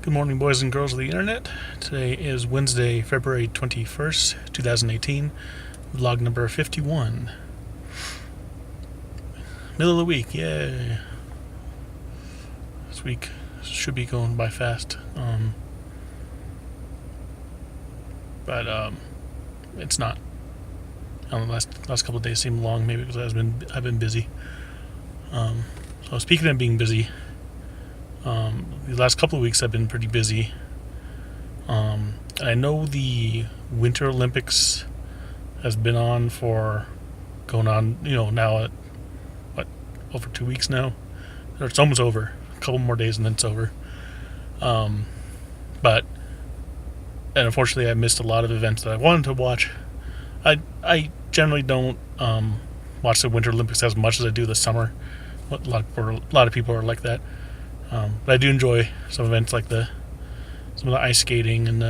Good morning, boys and girls of the internet. Today is Wednesday, February 21st, 2018, vlog number 51. Middle of the week, yay. This week should be going by fast. But it's not. Last couple of days seem long, maybe because I've been busy. So speaking of being busy, the last couple of weeks I've been pretty busy. And I know the Winter Olympics has been going on, now at, over 2 weeks now? Or it's almost over. A couple more days and then it's over. And unfortunately I missed a lot of events that I wanted to watch. I generally don't watch the Winter Olympics as much as I do the summer. A lot of people are like that. But I do enjoy some events like some of the ice skating and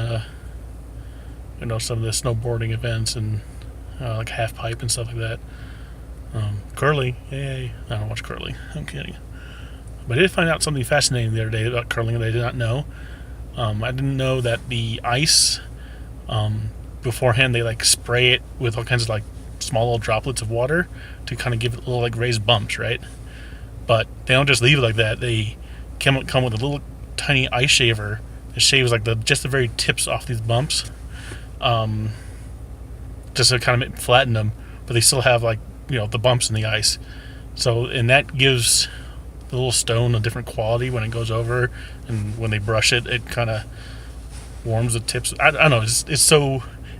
some of the snowboarding events and like half pipe and stuff like that. Curling, yay! I don't watch curling. I'm kidding. But I did find out something fascinating the other day about curling that I did not know. I didn't know that the ice, beforehand, they spray it with all kinds of small little droplets of water to kind of give it little raised bumps, right? But they don't just leave it like that. They come with a little tiny ice shaver that shaves just the very tips off these bumps, just to kind of flatten them. But they still have the bumps in the ice. And that gives the little stone a different quality when it goes over, and when they brush it, it kind of warms the tips. I don't know. It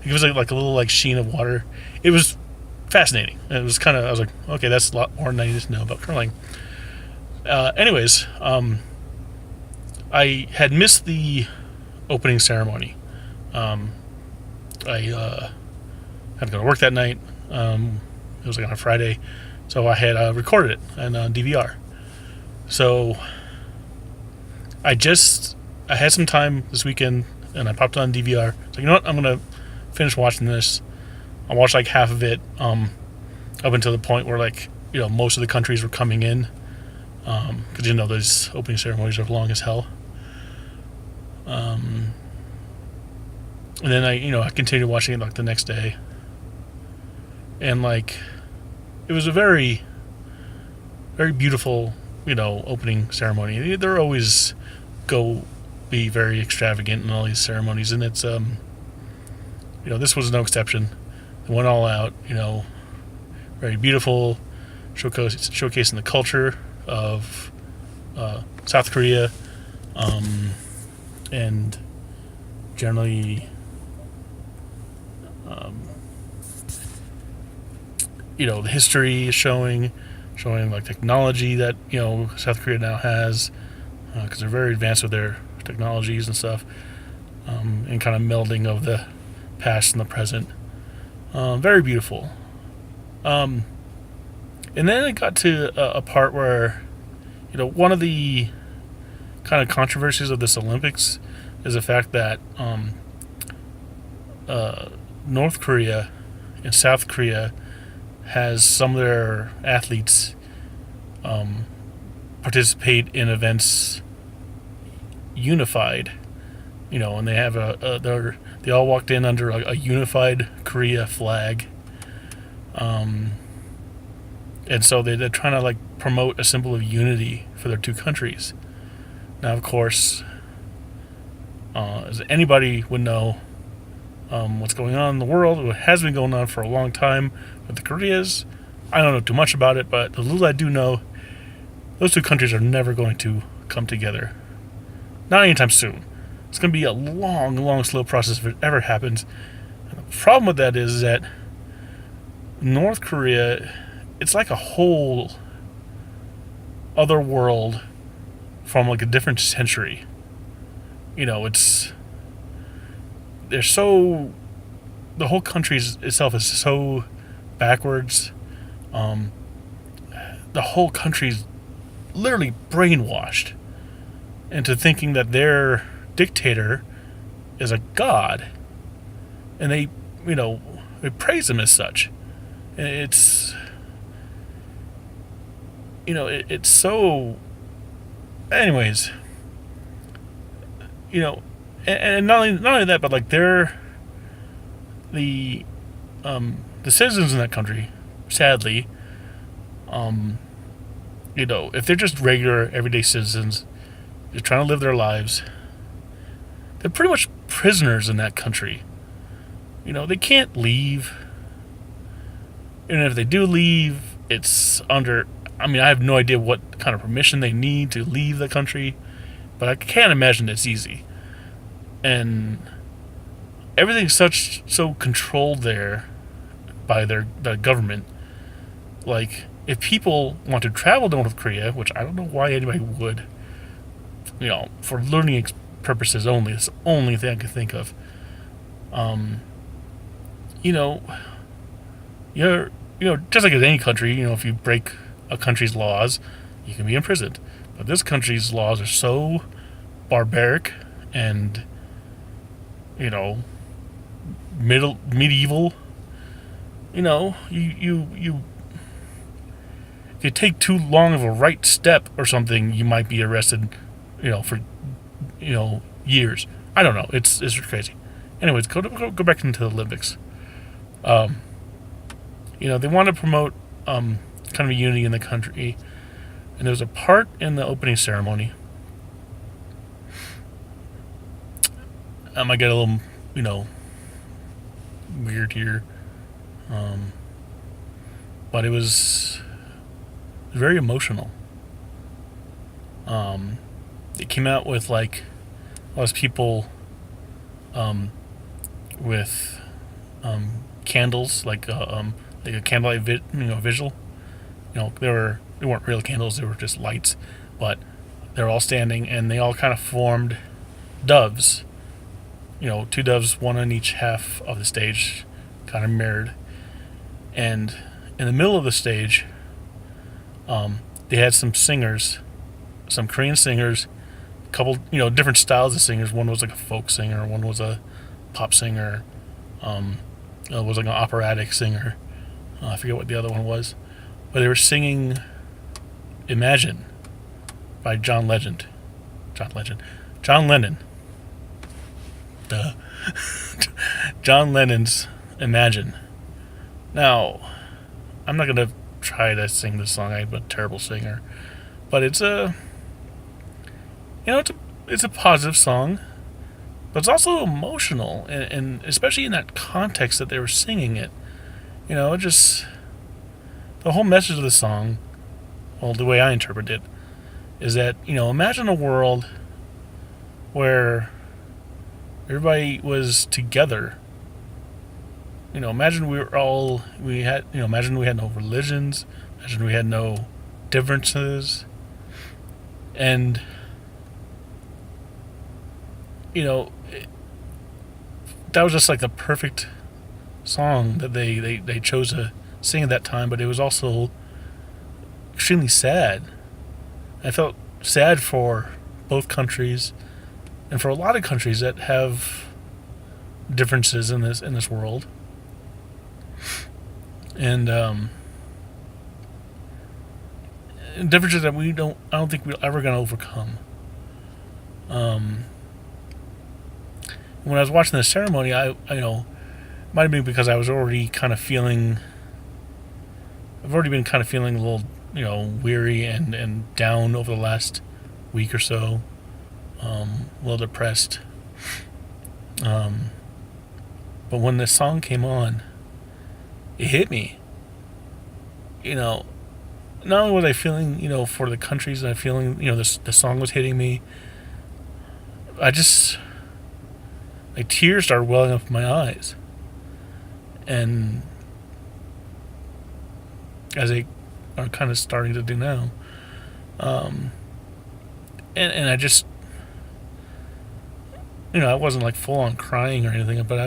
gives it a little sheen of water. It was fascinating. I was like, okay, that's a lot more than I needed to know about curling. Anyways, I had missed the opening ceremony. I had to go to work that night. It was on a Friday, so I had recorded it on DVR. So I had some time this weekend, and I popped on DVR. So you know what? I'm gonna finish watching this. I watched half of it, up until the point where most of the countries were coming in, because those opening ceremonies are long as hell. And then I continued watching it the next day, and it was a very, very beautiful opening ceremony. They're always be very extravagant in all these ceremonies, and it's this was no exception. It went all out, very beautiful, showcasing the culture of South Korea, and generally the history is showing technology that South Korea now has, because they're very advanced with their technologies and stuff, and kind of melding of the past and the present. Very beautiful. And then it got to a part where one of the kind of controversies of this Olympics is the fact that North Korea and South Korea has some of their athletes participate in events unified, and they have they all walked in under a unified Korea flag, and so they're trying to promote a symbol of unity for their two countries. Now, of course, as anybody would know, what's going on in the world, what has been going on for a long time with the Koreas. I don't know too much about it, but the little I do know, those two countries are never going to come together. Not anytime soon. It's going to be a long, long, slow process if it ever happens. And the problem with that is that North Korea, it's like a whole other world from a different century. The whole country itself is so backwards. The whole country's literally brainwashed into thinking that their dictator is a god, and they praise him as such. And it's so. Anyways, you know, and not only that, but like they're the the citizens in that country, sadly, um, if they're just regular everyday citizens, they're trying to live their lives. They're pretty much prisoners in that country. They can't leave. And if they do leave, it's under. I mean, I have no idea what kind of permission they need to leave the country, but I can't imagine it's easy. And everything's so controlled there by the government. Like, if people want to travel to North Korea, which I don't know why anybody would, for learning purposes only, it's the only thing I can think of. You're just like in any country, if you break a country's laws, you can be imprisoned. But this country's laws are so barbaric and medieval. You if you take too long of a right step or something, you might be arrested, for years. I don't know. It's crazy. Anyways, go back into the Olympics. They want to promote kind of a unity in the country, and there was a part in the opening ceremony. I might get a little, weird here, but it was very emotional. It came out with like a lot of people with candles, like a candlelight visual. They weren't real candles; they were just lights, but they were all standing, and they all kind of formed doves. Two doves, one on each half of the stage, kind of mirrored. And in the middle of the stage, they had some singers, some Korean singers, a couple, different styles of singers. One was like a folk singer, one was a pop singer, was like an operatic singer. I forget what the other one was, but they were singing "Imagine" by John Lennon. Duh. John Lennon's "Imagine." Now, I'm not gonna try to sing this song. I'm a terrible singer, but it's a positive song, but it's also emotional, and especially in that context that they were singing it. Just the whole message of the song, well, the way I interpret it, is that imagine a world where everybody was together. Imagine imagine we had no religions, imagine we had no differences, and that was just like the perfect song that they chose to sing at that time. But it was also extremely sad. I felt sad for both countries, and for a lot of countries that have differences in this world, and differences that I don't think we're ever going to overcome. When I was watching the ceremony, I might have been because I was already kind of feeling. I've already been kind of feeling a little, weary and down over the last week or so. A little depressed. But when the song came on, it hit me. Not only was I feeling, for the countries that I'm feeling, the song was hitting me. Like, tears started welling up in my eyes. And as they are kind of starting to do now. And I just, I wasn't like full on crying or anything, but I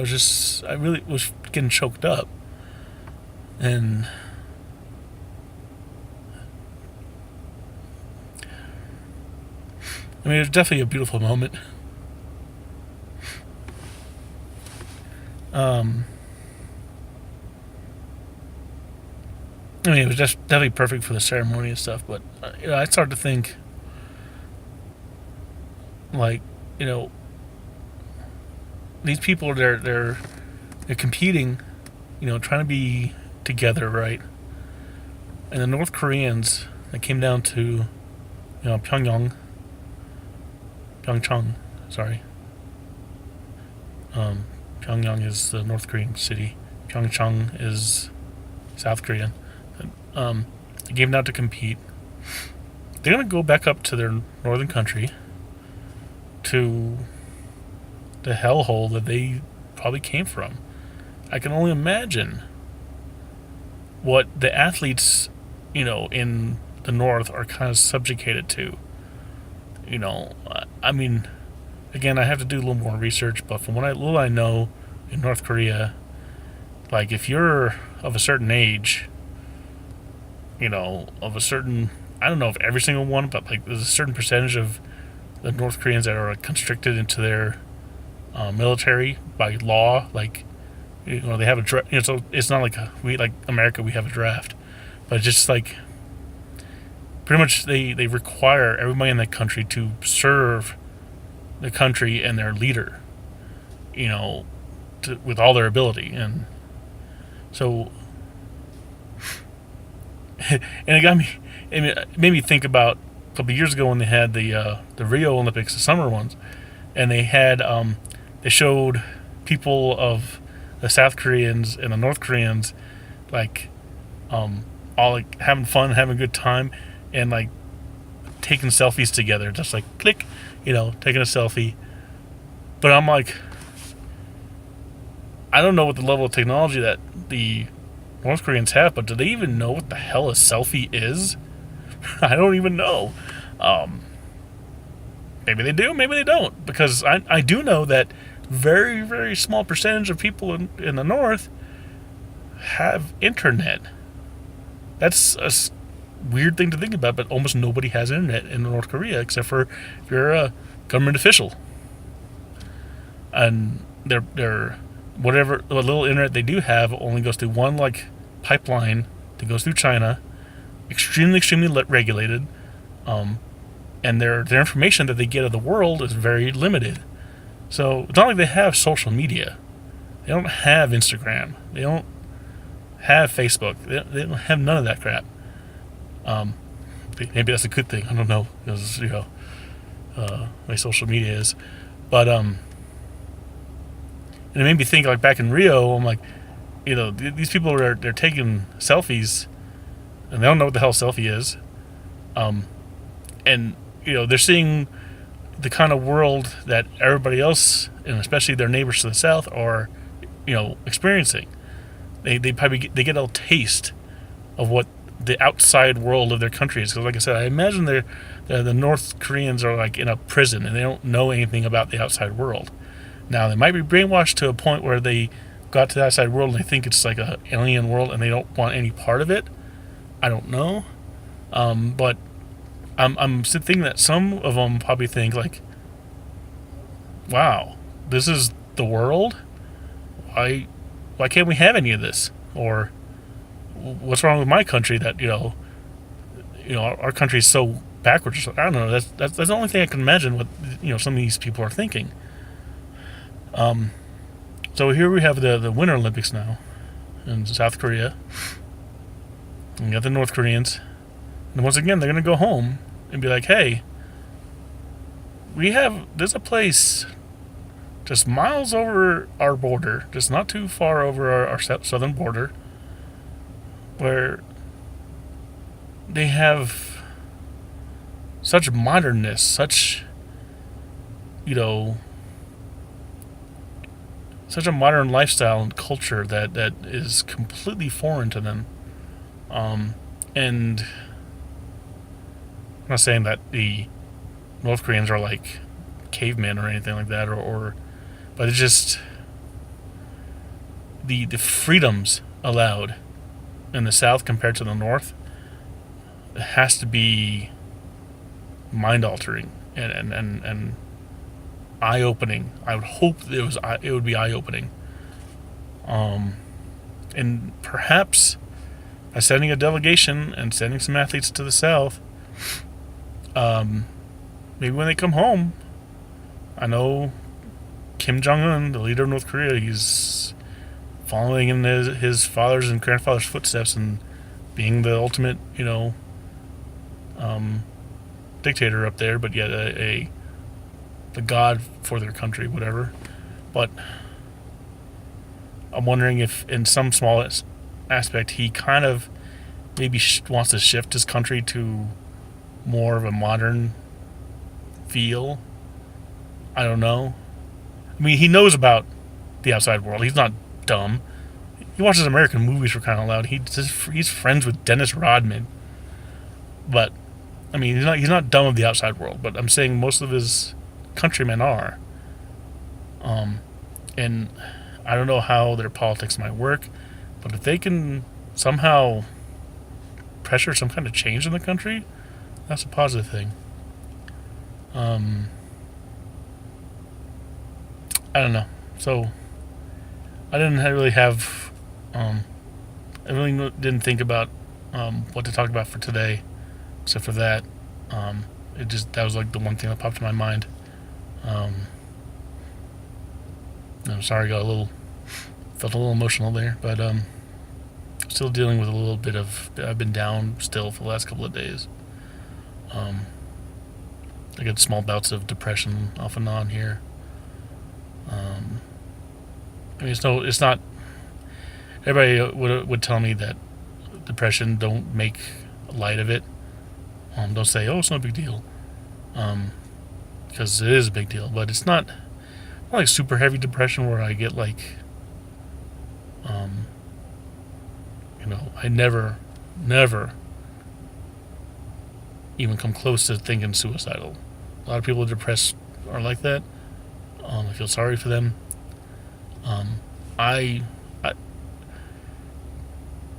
really was getting choked up. And I mean, it was definitely a beautiful moment. I mean, it was just definitely perfect for the ceremony and stuff, but I started to think, like, these people they're competing, trying to be together, right? And the North Koreans, that came down to, PyeongChang, sorry. Pyongyang is the North Korean city. PyeongChang is South Korean. They came down to compete. They're gonna go back up to their northern country, to the hellhole that they probably came from. I can only imagine what the athletes, in the north are kind of subjugated to. I mean, again, I have to do a little more research, but from what little I know in North Korea, like if you're of a certain age, of a certain, I don't know if every single one, but like there's a certain percentage of the North Koreans that are constricted into their military by law. Like, they have a draft. So it's not like we like America. We have a draft, but just like pretty much they require everybody in that country to serve the country and their leader. With all their ability, and so and it made me think about a couple of years ago when they had the Rio Olympics, the summer ones, and they had they showed people of the South Koreans and the North Koreans like all like having fun, having a good time, and like taking selfies together, just like click, taking a selfie. But I'm like, I don't know what the level of technology that the North Koreans have, but do they even know what the hell a selfie is? I don't even know. Maybe they do, maybe they don't, because I do know that very, very small percentage of people in the North have internet. That's a weird thing to think about, but almost nobody has internet in North Korea except for if you're a government official. And they're whatever what little internet they do have only goes through one like pipeline that goes through China, extremely regulated, and their information that they get of the world is very limited. So it's not like they have social media. They don't have Instagram. They don't have Facebook. They don't have none of that crap. Maybe that's a good thing. I don't know, because my social media is, but and it made me think like back in Rio. I'm like, these people they're taking selfies, and they don't know what the hell a selfie is, and they're seeing the kind of world that everybody else, and especially their neighbors to the south, are experiencing. They probably they get a taste of what the outside world of their country is. Because like I said, I imagine the North Koreans are like in a prison and they don't know anything about the outside world. Now they might be brainwashed to a point where they got to the outside world and they think it's like an alien world and they don't want any part of it. I don't know, but I'm thinking that some of them probably think like, "Wow, this is the world. Why can't we have any of this?" Or what's wrong with my country that our country is so backwards? I don't know. That's the only thing I can imagine what some of these people are thinking. So here we have the Winter Olympics now in South Korea. And you got the North Koreans, and once again they're gonna go home and be like, "Hey, there's a place just miles over our border, just not too far over our southern border, where they have such modernness, such such a modern lifestyle and culture that is completely foreign to them." And I'm not saying that the North Koreans are like cavemen or anything like that, but it's just the freedoms allowed in the South compared to the North. It has to be mind altering and eye opening. I would hope it would be eye opening. And perhaps by sending a delegation and sending some athletes to the South, maybe when they come home, I know Kim Jong-un, the leader of North Korea, he's following in his father's and grandfather's footsteps and being the ultimate, dictator up there, but yet the god for their country, whatever. But I'm wondering if, in some small aspect, he kind of maybe wants to shift his country to more of a modern feel. I don't know. I mean, he knows about the outside world. He's not dumb. He watches American movies, for crying out loud. He's friends with Dennis Rodman. But I mean, he's not dumb of the outside world. But I'm saying most of his countrymen are. And I don't know how their politics might work, but if they can somehow pressure some kind of change in the country, that's a positive thing. I don't know. So I didn't really have. I really didn't think about what to talk about for today, except for that. That was like the one thing that popped in my mind. I'm sorry, felt a little emotional there, but still dealing with a little bit of. I've been down still for the last couple of days. I get small bouts of depression off and on here. I mean, it's not. Everybody would tell me that depression, don't make light of it. Don't say, oh, it's no big deal, because it is a big deal. But it's not like super heavy depression where I get like, I never even come close to thinking suicidal. A lot of people depressed are like that. I feel sorry for them. I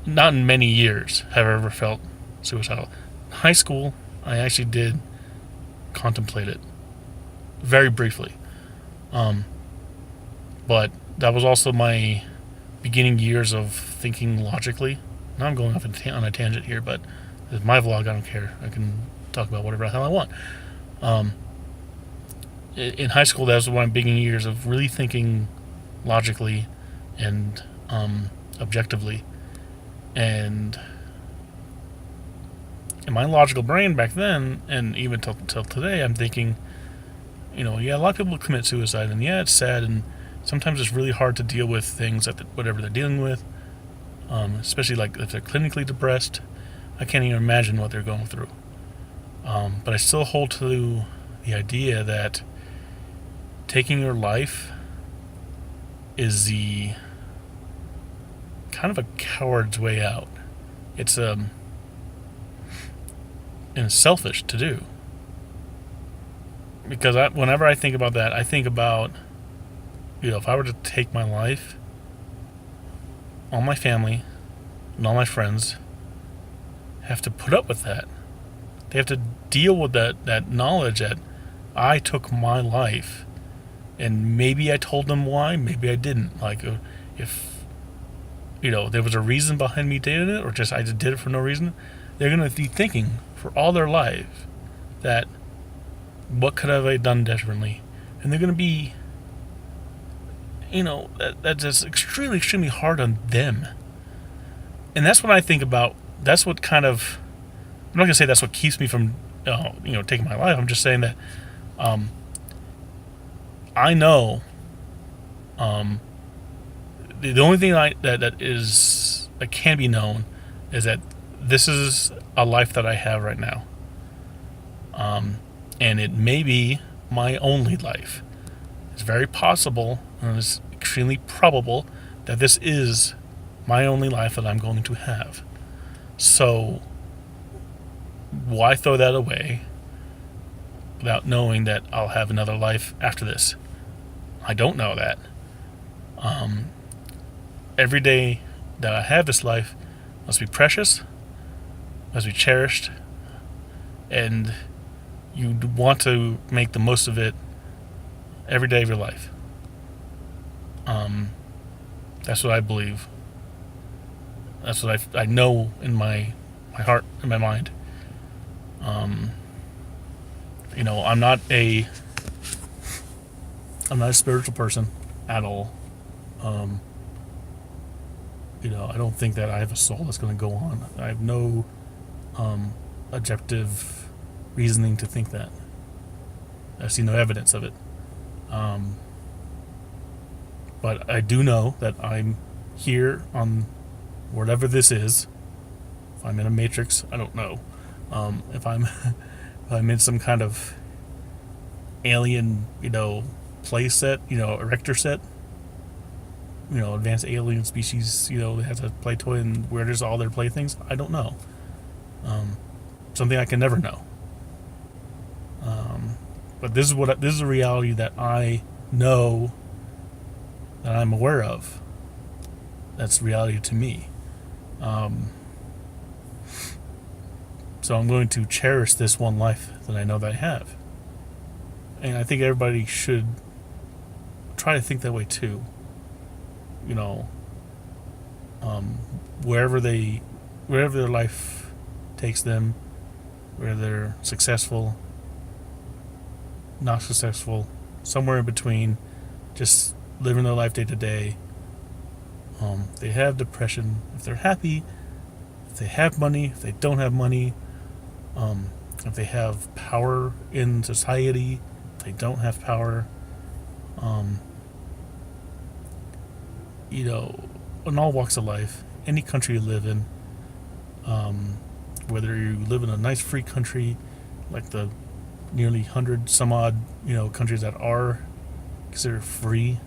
not in many years have I ever felt suicidal. In high school, I actually did contemplate it very briefly. But that was also my beginning years of thinking logically. Now I'm going off on a tangent here, but it's my vlog. I don't care. I can talk about whatever the hell I want. In high school, that was one of my beginning years of really thinking logically and objectively. And in my logical brain back then, and even till today, I'm thinking, a lot of people commit suicide, and yeah, it's sad, and sometimes it's really hard to deal with things whatever they're dealing with, especially like if they're clinically depressed. I can't even imagine what they're going through. But I still hold to the idea that taking your life is the kind of a coward's way out. It's and it's selfish to do. Because whenever I think about that, I think about, if I were to take my life, all my family and all my friends have to put up with that. They have to deal with that knowledge that I took my life, and maybe I told them why, maybe I didn't. Like, if there was a reason behind me doing it, or just I just did it for no reason, they're going to be thinking for all their life that, what could have I done differently? And they're going to be, that's just extremely, extremely hard on them. And that's what I think about. That's what kind of, I'm not going to say that's what keeps me from, taking my life. I'm just saying that I know the only thing that can be known is that this is a life that I have right now. And it may be my only life. It's very possible, and it's extremely probable, that this is my only life that I'm going to have. So, why throw that away without knowing that I'll have another life after this? I don't know that. Every day that I have this life must be precious, must be cherished, and you want to make the most of it every day of your life. That's what I believe. That's what I know in my heart and my mind. I'm not I'm not a spiritual person at all. Um, I don't think that I have a soul that's going to go on. I have no objective reasoning to think that. I see no evidence of it. Um, but I do know that I'm here on whatever this is. If I'm in a matrix, I don't know. If I'm if I'm in some kind of alien, play set, erector set, advanced alien species, that has a play toy and where does all their playthings? I don't know. Something I can never know. But this is a reality that I know, that I'm aware of. That's reality to me. So I'm going to cherish this one life that I know that I have. And I think everybody should try to think that way too. Wherever their life takes them, whether they're successful, not successful, somewhere in between, just living their life day to day. If they have depression, if they're happy, if they have money, if they don't have money, if they have power in society, if they don't have power, in all walks of life, any country you live in, whether you live in a nice free country like the nearly 100 some odd countries that are considered free.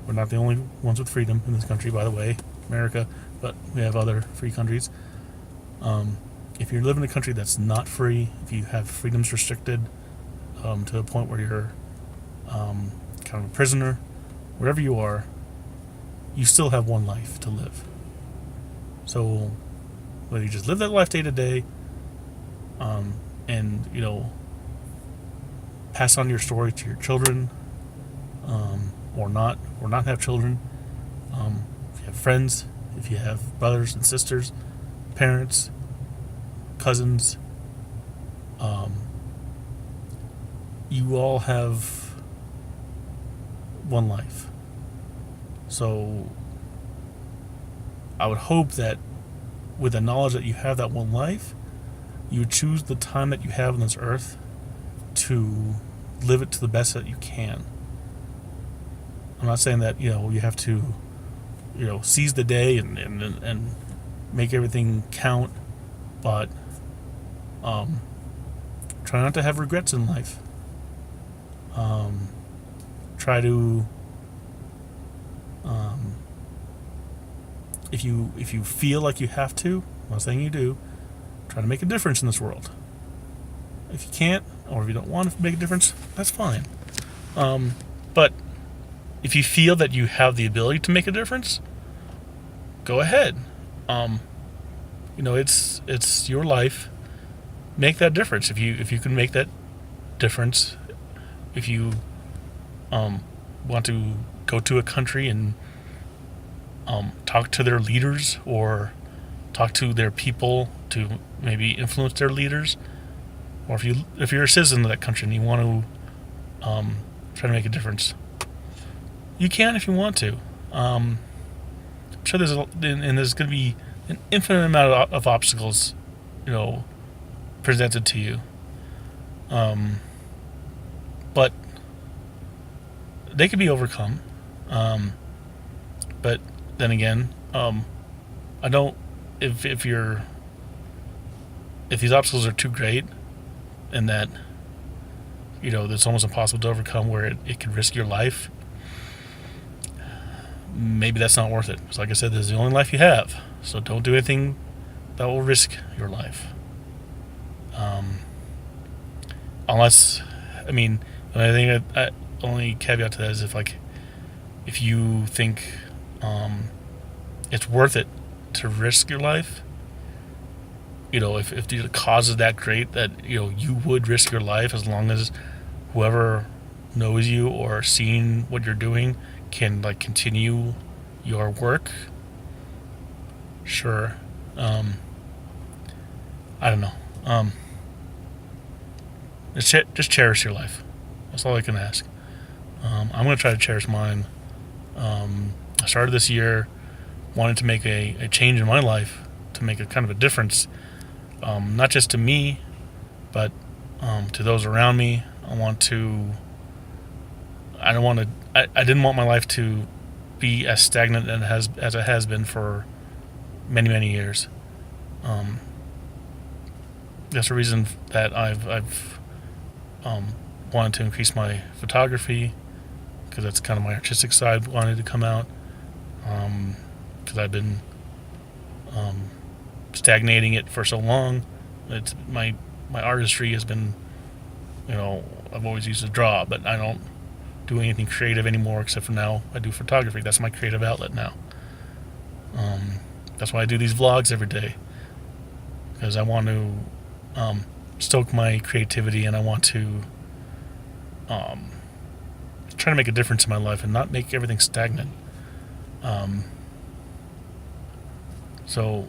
We're not the only ones with freedom in this country, by the way, America, but we have other free countries. If you live in a country that's not free, if you have freedoms restricted to a point where you're kind of a prisoner, wherever you are, you still have one life to live. So whether you just live that life day to day, and pass on your story to your children, or not have children, if you have friends, if you have brothers and sisters, parents, cousins, you all have one life. So I would hope that with the knowledge that you have that one life, you would choose the time that you have on this earth to live it to the best that you can. I'm not saying that you have to seize the day and make everything count, but try not to have regrets in life. Try to if you feel like you have to, I'm not saying you do, try to make a difference in this world. If you can't, or if you don't want to make a difference, that's fine. But if you feel that you have the ability to make a difference, go ahead. It's your life. Make that difference. If you can make that difference, if you want to go to a country and talk to their leaders or talk to their people to maybe influence their leaders, or if you're a citizen of that country and you want to try to make a difference, you can if you want to. I'm sure there's going to be an infinite amount of obstacles, presented to you. But they can be overcome. But then again, I don't. If these obstacles are too great, and that it's almost impossible to overcome, where it could risk your life, maybe that's not worth it. Because like I said, this is the only life you have, so don't do anything that will risk your life. Unless, the only caveat to that is if you think it's worth it to risk your life. If the cause is that great that you would risk your life, as long as whoever knows you or seeing what you're doing can continue your work. Sure. I don't know. Just cherish your life. That's all I can ask. I'm going to try to cherish mine. I started this year wanting to make a change in my life, to make a kind of a difference, not just to me, but to those around me. I didn't want my life to be as stagnant as it has been for many, many years. That's the reason that I've wanted to increase my photography, because that's kind of my artistic side wanted to come out. Because I've been stagnating it for so long. It's my artistry has been, I've always used to draw, but I don't do anything creative anymore, except for now I do photography. That's my creative outlet now. That's why I do these vlogs every day, because I want to stoke my creativity, and I want to try to make a difference in my life and not make everything stagnant. So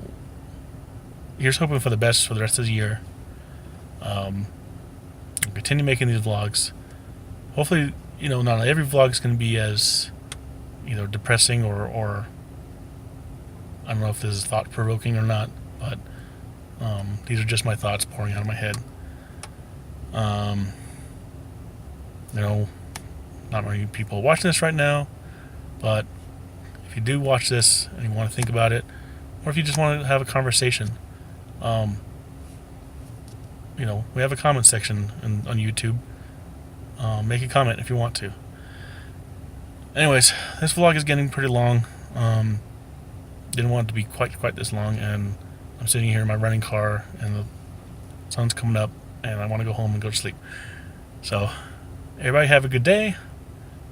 here's hoping for the best for the rest of the year. I'll continue making these vlogs. Hopefully, not every vlog is going to be as depressing or I don't know if this is thought-provoking or not, but these are just my thoughts pouring out of my head. Not many people watching this right now, but if you do watch this and you want to think about it, or if you just want to have a conversation, we have a comment section on YouTube. Make a comment if you want to. Anyways, this vlog is getting pretty long. Didn't want it to be quite this long, and I'm sitting here in my running car, and the sun's coming up, and I want to go home and go to sleep. So, everybody have a good day.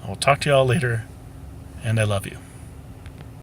I will talk to y'all later, and I love you.